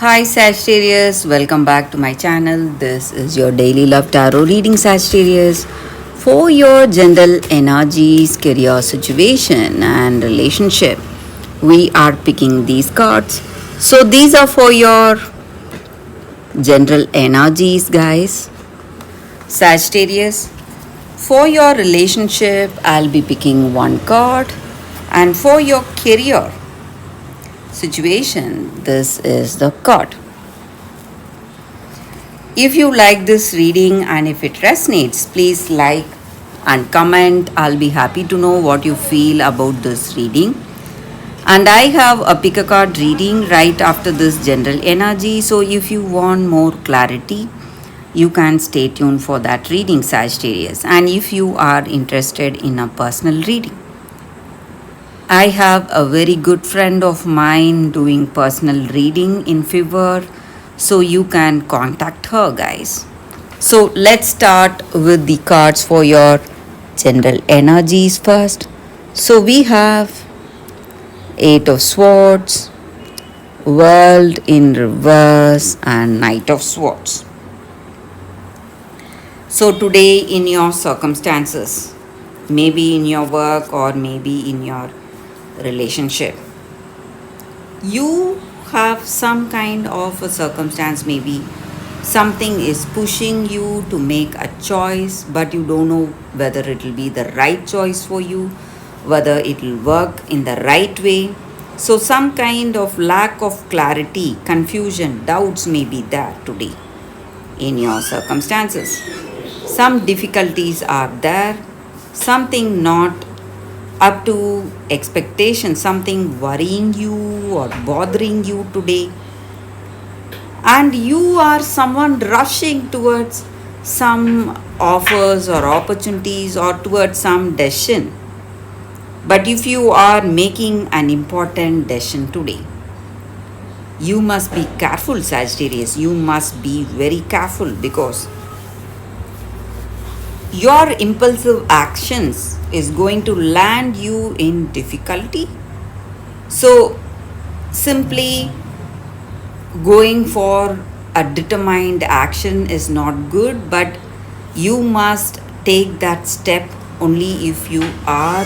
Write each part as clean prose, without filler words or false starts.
Hi Sagittarius, welcome back to my channel. This is your daily love tarot reading, Sagittarius, for your general energies, career situation, and relationship. We are picking these cards. So, these are for your general energies, guys. Sagittarius, for your relationship, I'll be picking one card, and for your career situation, this is the card. If you like this reading and if it resonates, please like and comment. I'll be happy to know what you feel about this reading. And I have a pick a card reading right after this general energy. So if you want more clarity, you can stay tuned for that reading, Sagittarius. And if you are interested in a personal reading, I have a very good friend of mine doing personal reading in Fever, so you can contact her, guys. So let's start with the cards for your general energies first. So we have Eight of Swords, World in Reverse, and Knight of Swords. So today in your circumstances, maybe in your work or maybe in your relationship, you have some kind of a circumstance, maybe something is pushing you to make a choice, but you don't know whether it will be the right choice for you, whether it will work in the right way. So some kind of lack of clarity, confusion, doubts may be there today in your circumstances. Some difficulties are there, something not up to expectation, something worrying you or bothering you today, and you are someone rushing towards some offers or opportunities or towards some decision. But if you are making an important decision today, you must be careful, Sagittarius. You must be very careful because your impulsive actions is going to land you in difficulty. So simply going for a determined action is not good, but you must take that step only if you are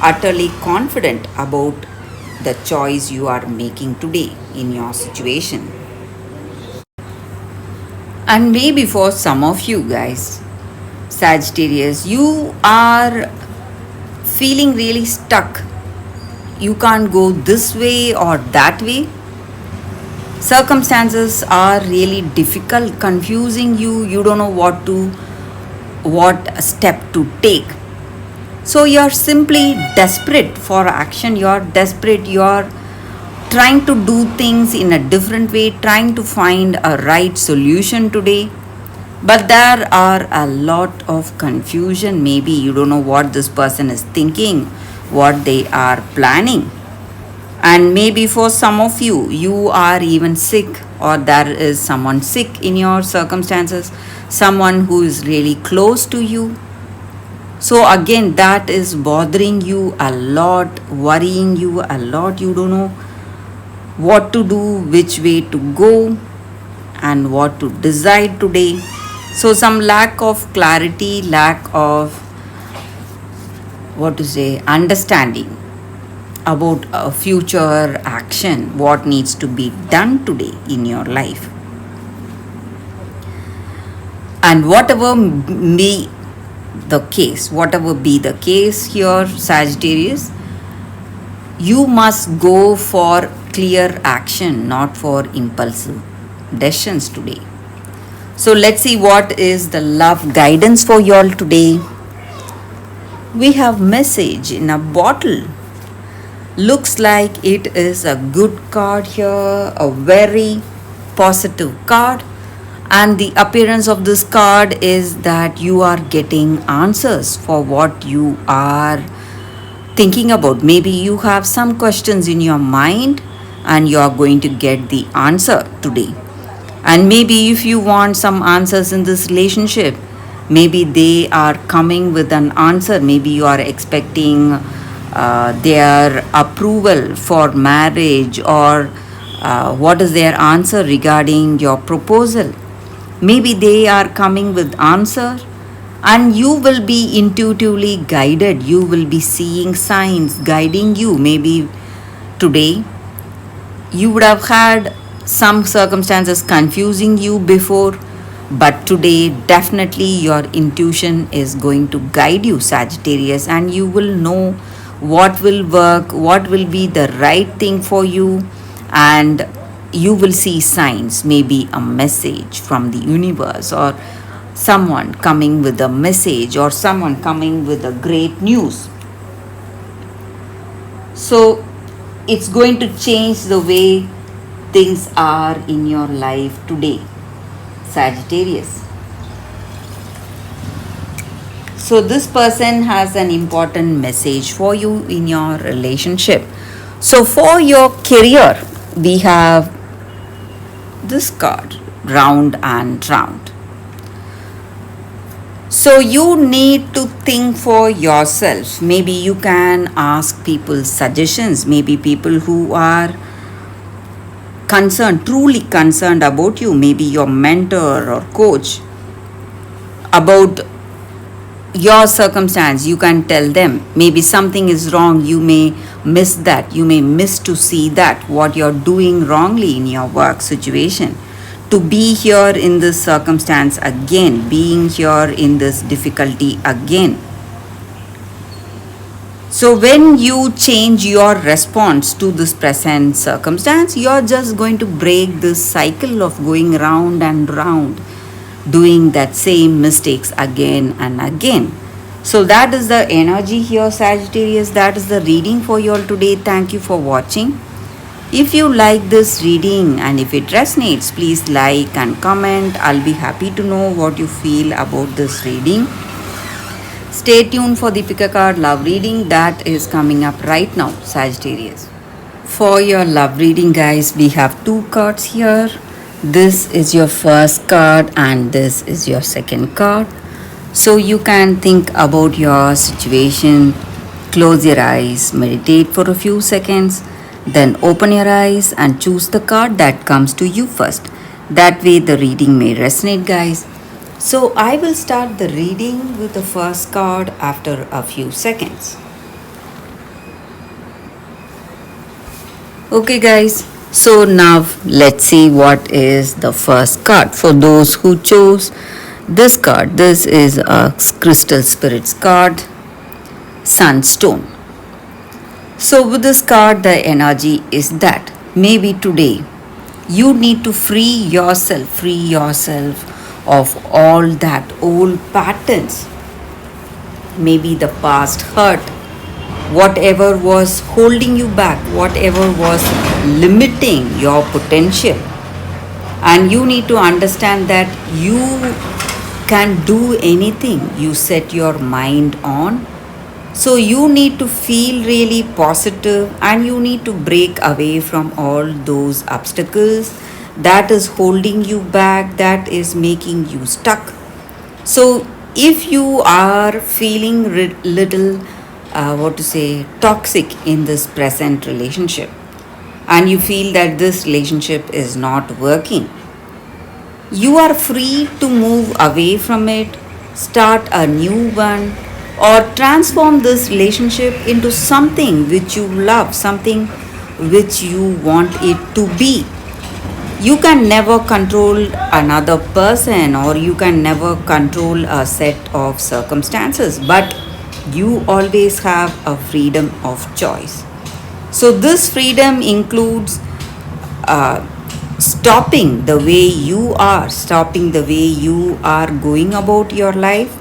utterly confident about the choice you are making today in your situation. And maybe for some of you guys, Sagittarius, you are feeling really stuck. You can't go this way or that way. Circumstances are really difficult, confusing you. You don't know what step to take. So you're simply desperate for action. You're desperate. You're trying to do things in a different way, trying to find a right solution today. But there are a lot of confusion. Maybe you don't know what this person is thinking, what they are planning. And maybe for some of you, you are even sick, or there is someone sick in your circumstances, someone who is really close to you. So, again, that is bothering you a lot, worrying you a lot. You don't know what to do, which way to go, and what to decide today. So, some lack of clarity, lack of understanding about a future action, what needs to be done today in your life. And whatever be the case here, Sagittarius, you must go for clear action, not for impulsive decisions today. So let's see what is the love guidance for y'all today. We have message in a bottle. Looks like it is a good card here, a very positive card. And the appearance of this card is that you are getting answers for what you are thinking about. Maybe you have some questions in your mind and you are going to get the answer today. And maybe if you want some answers in this relationship, maybe they are coming with an answer. Maybe you are expecting their approval for marriage, or what is their answer regarding your proposal. Maybe they are coming with answer, and you will be intuitively guided. You will be seeing signs guiding you. Maybe today you would have had some circumstances confusing you before, but today definitely your intuition is going to guide you, Sagittarius, and you will know what will work, what will be the right thing for you, and you will see signs, maybe a message from the universe, or someone coming with a message, or someone coming with a great news. So it's going to change the way things are in your life today, Sagittarius. So this person has an important message for you in your relationship. So for your career, we have this card, round and round. So you need to think for yourself. Maybe you can ask people suggestions, maybe people who are concerned, truly concerned about you, maybe your mentor or coach, about your circumstance. You can tell them maybe something is wrong, you may miss that, you may miss to see that what you're doing wrongly in your work situation, to be here in this circumstance again, being here in this difficulty again. So when you change your response to this present circumstance, you're just going to break this cycle of going round and round, doing that same mistakes again and again. So that is the energy here, Sagittarius. That is the reading for you all today. Thank you for watching. If you like this reading and if it resonates, please like and comment. I'll be happy to know what you feel about this reading. Stay tuned for the pick a card love reading that is coming up right now, Sagittarius. For your love reading, guys, we have two cards here. This is your first card and this is your second card. So you can think about your situation, close your eyes, meditate for a few seconds, then open your eyes and choose the card that comes to you first. That way the reading may resonate, guys. So I will start the reading with the first card after a few seconds. Okay, guys. So now let's see what is the first card. For those who chose this card, this is a Crystal Spirits card, Sunstone. So with this card, the energy is that maybe today you need to free yourself of all that old patterns, maybe the past hurt, whatever was holding you back, whatever was limiting your potential. And you need to understand that you can do anything you set your mind on. So you need to feel really positive and you need to break away from all those obstacles that is holding you back, that is making you stuck. So if you are feeling little toxic in this present relationship and you feel that this relationship is not working, you are free to move away from it, start a new one, or transform this relationship into something which you love, something which you want it to be. You can never control another person or you can never control a set of circumstances, but you always have a freedom of choice. So this freedom includes stopping the way you are going about your life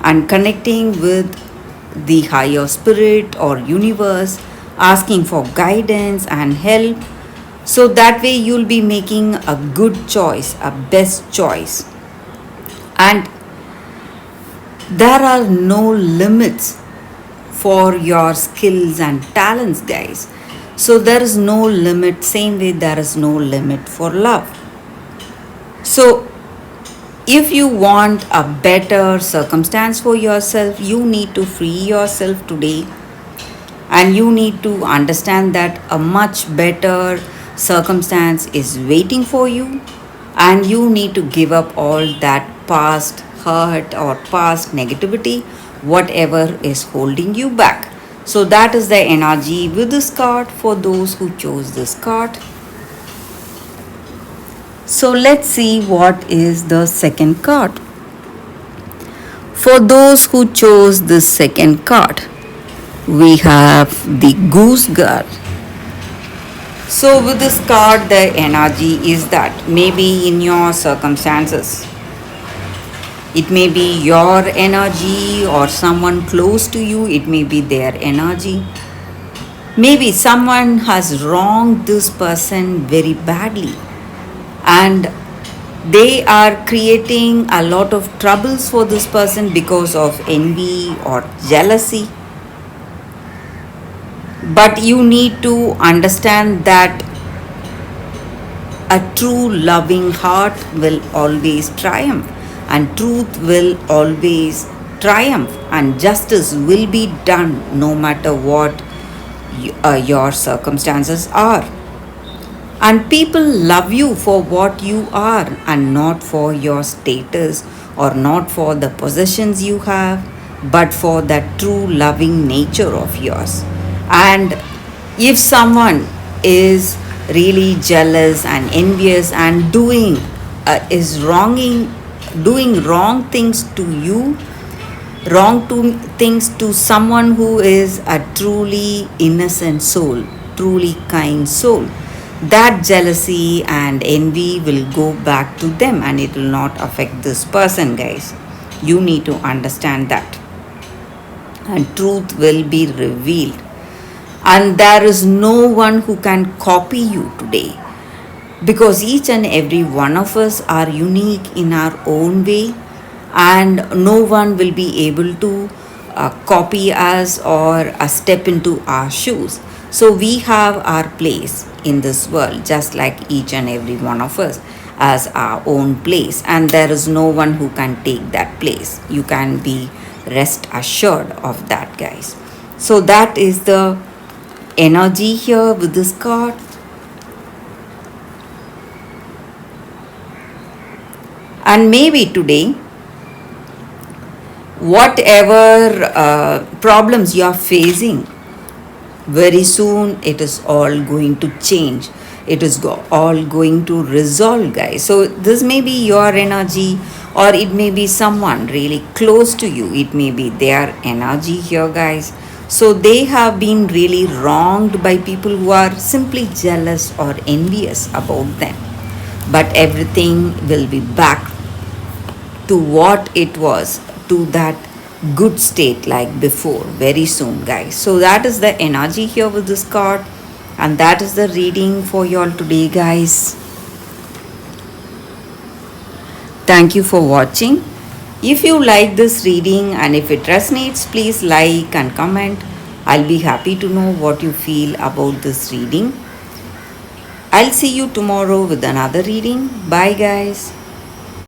and connecting with the higher spirit or universe, asking for guidance and help. So that way you'll be making a good choice, a best choice. And there are no limits for your skills and talents, guys. So there is no limit, same way there is no limit for love. So if you want a better circumstance for yourself, you need to free yourself today and you need to understand that a much better circumstance is waiting for you, and you need to give up all that past hurt or past negativity, whatever is holding you back. So, that is the energy with this card for those who chose this card. So, let's see what is the second card. For those who chose this second card, we have the Goose Girl. So, with this card, the energy is that maybe in your circumstances, it may be your energy or someone close to you, it may be their energy. Maybe someone has wronged this person very badly, and they are creating a lot of troubles for this person because of envy or jealousy. But you need to understand that a true loving heart will always triumph, and truth will always triumph, and justice will be done no matter what your circumstances are. And people love you for what you are and not for your status or not for the possessions you have, but for that true loving nature of yours. And if someone is really jealous and envious and is wronging, doing wrong things to you, things to someone who is a truly innocent soul, truly kind soul, that jealousy and envy will go back to them and it will not affect this person, guys. You need to understand that. And truth will be revealed. And there is no one who can copy you today, because each and every one of us are unique in our own way, and no one will be able to copy us or step into our shoes. So we have our place in this world, just like each and every one of us as our own place, and there is no one who can take that place. You can be rest assured of that, guys. So that is the energy here with this card. And maybe today, whatever problems you are facing, very soon it is all going to change. It is all going to resolve, guys. So this may be your energy, or it may be someone really close to you. It may be their energy here, guys. So they have been really wronged by people who are simply jealous or envious about them. But everything will be back to what it was, to that good state like before, very soon, guys. So that is the energy here with this card, and that is the reading for you all today, guys. Thank you for watching. If you like this reading and if it resonates, please like and comment. I'll be happy to know what you feel about this reading. I'll see you tomorrow with another reading. Bye, guys.